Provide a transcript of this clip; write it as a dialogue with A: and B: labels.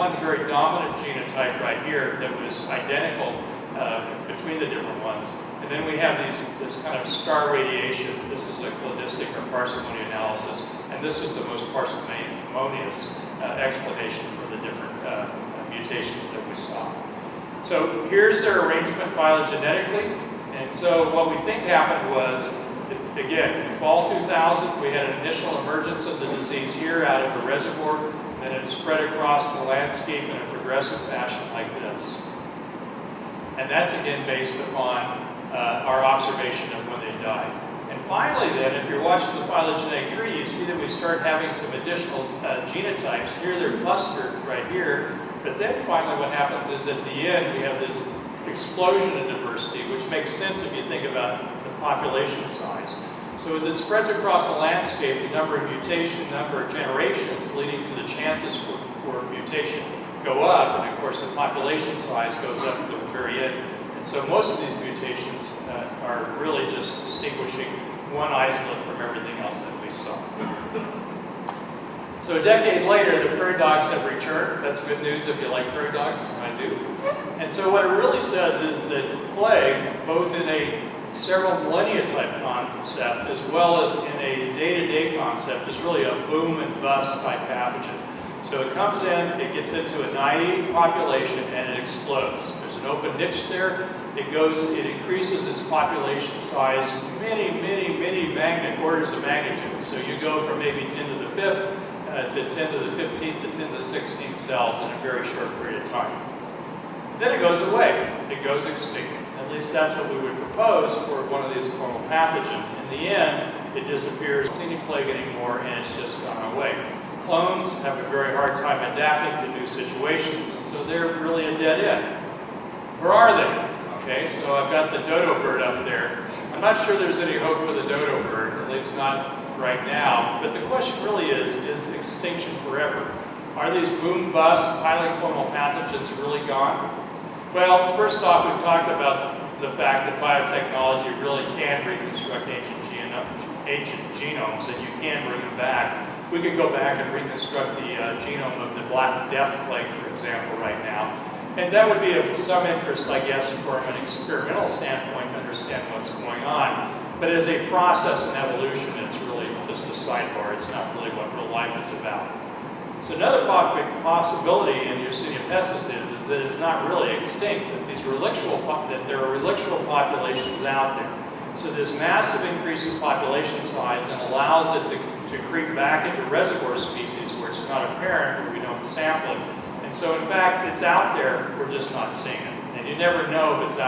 A: one very dominant genotype right here that was identical between the different ones. And then we have this kind of star radiation. This is a cladistic or parsimony analysis, and this is the most parsimonious explanation for the different mutations that we saw. So here's their arrangement phylogenetically. And so what we think happened was, again, in fall 2000, we had an initial emergence of the disease here out of the reservoir, and then it spread across the landscape in a progressive fashion like this. And that's again based upon our observation of when they died. And finally then, if you're watching the phylogenetic tree, you see that we start having some additional genotypes. Here they're clustered right here, but then finally what happens is at the end we have this explosion in diversity, which makes sense if you think about the population size. So as it spreads across the landscape, the number of mutations, number of generations leading to the chances for mutation go up, and of course the population size goes up at the very end. And so most of these mutations are really just distinguishing one isolate from everything else that we saw. So a decade later, the prairie dogs have returned. That's good news if you like prairie dogs, I do. And so what it really says is that plague, both in a several millennia type concept as well as in a day-to-day concept, is really a boom and bust type pathogen. So it comes in, it gets into a naive population, and it explodes. There's an open niche there. It increases its population size many orders of magnitude. So you go from maybe 10 to the 5th to 10 to the 15th to 10 to the 16th cells in a very short period of time. Then it goes away. It goes extinct. At least that's what we would propose for one of these clonal pathogens. In the end, it disappears. It's not any plague anymore, and it's just gone away. Clones have a very hard time adapting to new situations, and so they're really a dead end. Where are they? Okay, so I've got the dodo bird up there. I'm not sure there's any hope for the dodo bird, at least not right now. But the question really is extinction forever? Are these boom-bust, highly clonal pathogens really gone? Well, first off, we've talked about the fact that biotechnology really can reconstruct ancient genomes, and you can bring them back. We could go back and reconstruct the genome of the Black Death plague, for example, right now. And that would be of some interest, I guess, from an experimental standpoint to understand what's going on. But as a process in evolution, it's really just a sidebar. It's not really what real life is about. So another possibility in Yersinia pestis is that it's not really extinct, that there are relictual populations out there. So this massive increase in population size then allows it to creep back into reservoir species where it's not apparent, where we don't sample it. And so in fact, it's out there, we're just not seeing it. And you never know if it's out